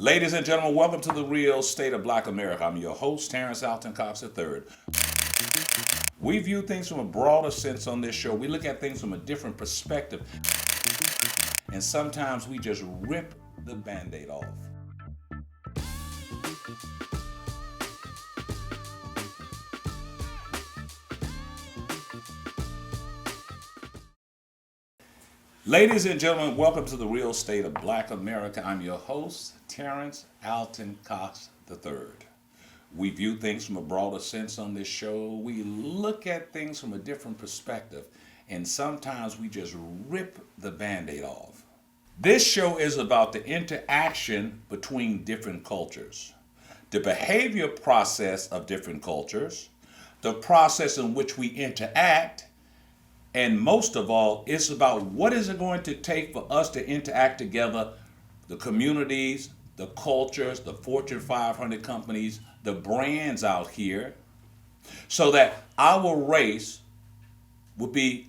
Ladies and gentlemen, welcome to the real state of Black America. I'm your host, Terrence Alton Cox III. We view things from a broader sense on this show. We look at things from a different perspective. And sometimes we just rip the Band-Aid off. Ladies and gentlemen, welcome to the real state of Black America. I'm your host, Terrence Alton Cox III. We view things from a broader sense on this show. We look at things from a different perspective, and sometimes we just rip the Band-Aid off. This show is about the interaction between different cultures, the behavior process of different cultures, the process in which we interact, and most of all, it's about what is it going to take for us to interact together, the communities, the cultures, the Fortune 500 companies, the brands out here, so that our race would be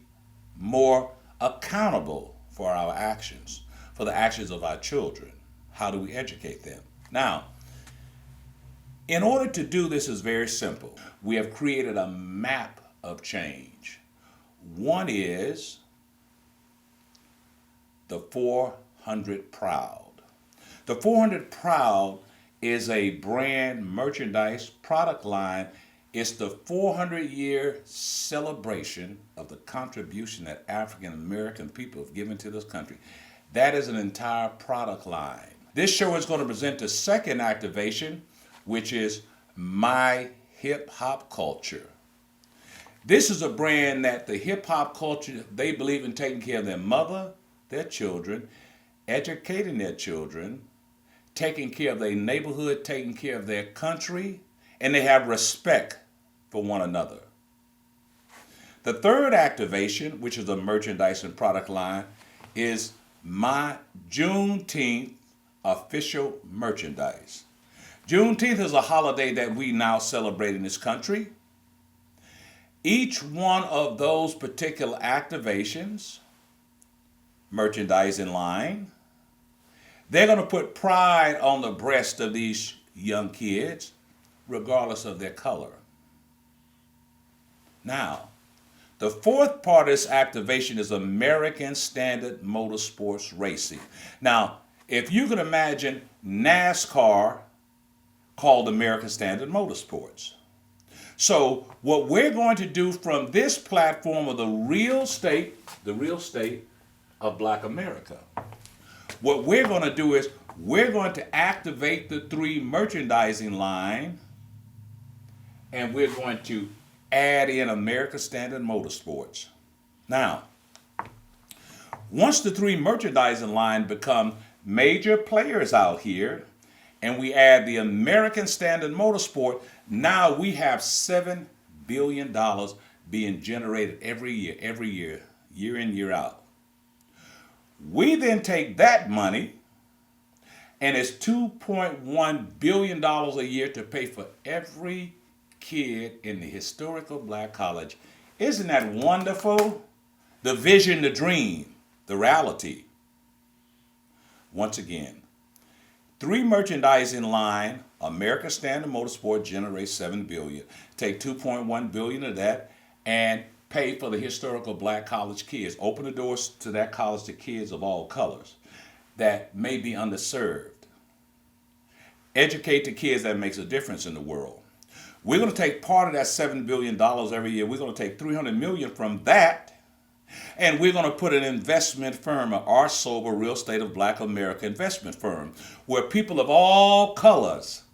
more accountable for our actions, for the actions of our children. How do we educate them? Now, in order to do this is very simple. We have created a map of change. One is the 400 Proud. The 400 Proud is a brand merchandise product line. It's the 400-year celebration of the contribution that African American people have given to this country. That is an entire product line. This show is going to present the second activation, which is My Hip Hop Culture. This is a brand that the hip hop culture, they believe in taking care of their mother, their children, educating their children, taking care of their neighborhood, taking care of their country, and they have respect for one another. The third activation, which is a merchandise and product line, is My Juneteenth Official Merchandise. Juneteenth is a holiday that we now celebrate in this country. Each one of those particular activations, merchandising line, they're going to put pride on the breast of these young kids, regardless of their color. Now, the fourth part of this activation is American Standard Motorsports Racing. Now, if you can imagine NASCAR called American Standard Motorsports. So what we're going to do from this platform of the real state of Black America, what we're going to do is we're going to activate the three merchandising line, and we're going to add in American Standard Motorsports. Now, once the three merchandising line become major players out here, and we add the American Standard Motorsport, now we have $7 billion being generated every year, year in, year out. We then take that money, and it's $2.1 billion a year to pay for every kid in the historical Black college. Isn't that wonderful? The vision, the dream, the reality. Once again, three merchandising line, American Standard Motorsport generates $7 billion. Take $2.1 billion of that and pay for the historical Black college kids. Open the doors to that college to kids of all colors that may be underserved. Educate the kids that makes a difference in the world. We're going to take part of that $7 billion every year. We're going to take $300 million from that, and we're going to put an investment firm, an RSOBA, Real Estate of Black America investment firm, where people of all colors,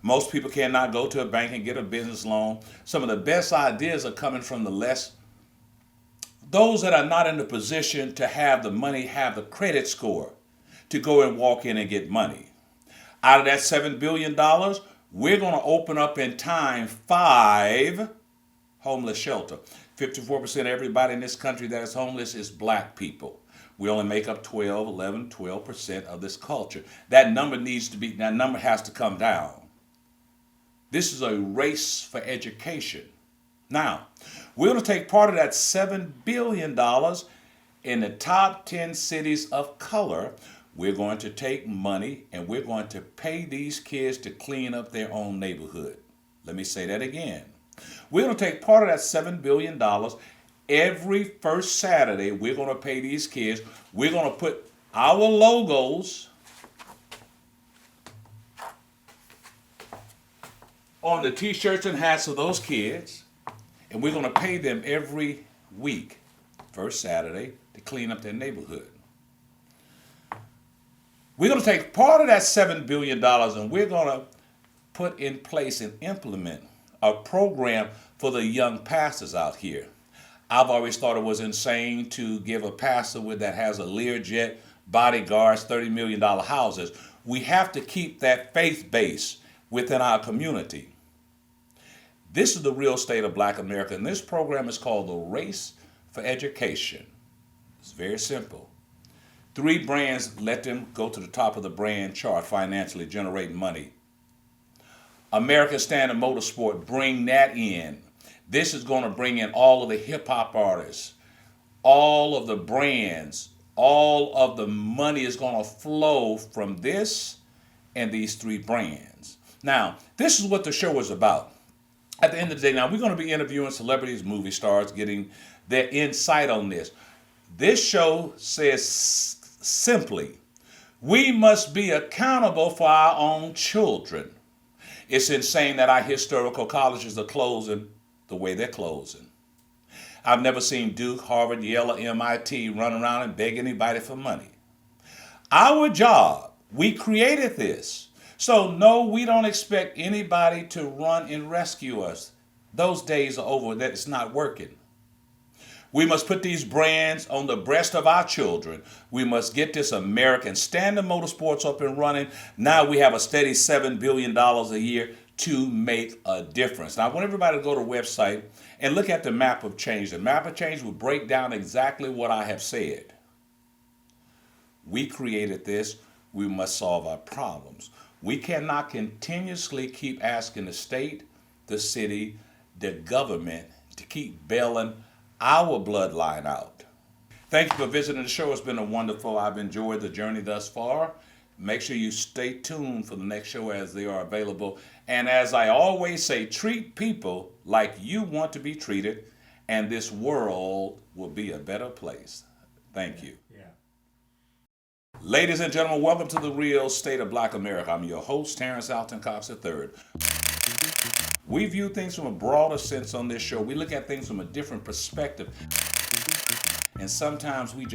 most people cannot go to a bank and get a business loan. Some of the best ideas are coming from those that are not in the position to have the money, have the credit score to go and walk in and get money. Out of that $7 billion, we're going to open up in time 5 homeless shelters. 54% of everybody in this country that is homeless is Black people. We only make up 12% of this culture. That number has to come down. This is a race for education. Now, we're going to take part of that $7 billion in the top 10 cities of color We're going to take money and we're going to pay these kids to clean up their own neighborhood. Let me say that again. We're going to take part of that $7 billion. Every first Saturday, we're going to pay these kids. We're going to put our logos on the t-shirts and hats of those kids, and we're going to pay them every week, first Saturday, to clean up their neighborhood. We're going to take part of that $7 billion and we're going to put in place and implement a program for the young pastors out here. I've always thought it was insane to give a pastor that has a Learjet, bodyguards, $30 million houses. We have to keep that faith base within our community. This is the real state of Black America, and this program is called the Race for Education. It's very simple. 3 brands, let them go to the top of the brand chart financially, generate money. American Standard Motorsport, bring that in. This is going to bring in all of the hip-hop artists, all of the brands, all of the money is going to flow from this and these 3 brands. Now, this is what the show is about. At the end of the day, now we're going to be interviewing celebrities, movie stars, getting their insight on this. This show says simply, we must be accountable for our own children. It's insane that our historical colleges are closing the way they're closing. I've never seen Duke, Harvard, Yale, or MIT run around and beg anybody for money. Our job, we created this. So no, we don't expect anybody to run and rescue us. Those days are over. That's not working. We must put these brands on the breast of our children. We must get this American Standard Motorsports up and running. Now we have a steady $7 billion a year to make a difference. Now I want everybody to go to the website and look at the map of change. The map of change will break down exactly what I have said. We created this. We must solve our problems. We cannot continuously keep asking the state, the city, the government to keep bailing our bloodline out. Thank you for visiting the show. It's been wonderful. I've enjoyed the journey thus far. Make sure you stay tuned for the next show as they are available. And as I always say, treat people like you want to be treated, and this world will be a better place. Thank you. Ladies and gentlemen, welcome to the real state of Black America. I'm your host, Terrence Alton Cox III. We view things from a broader sense on this show. We look at things from a different perspective. And sometimes we just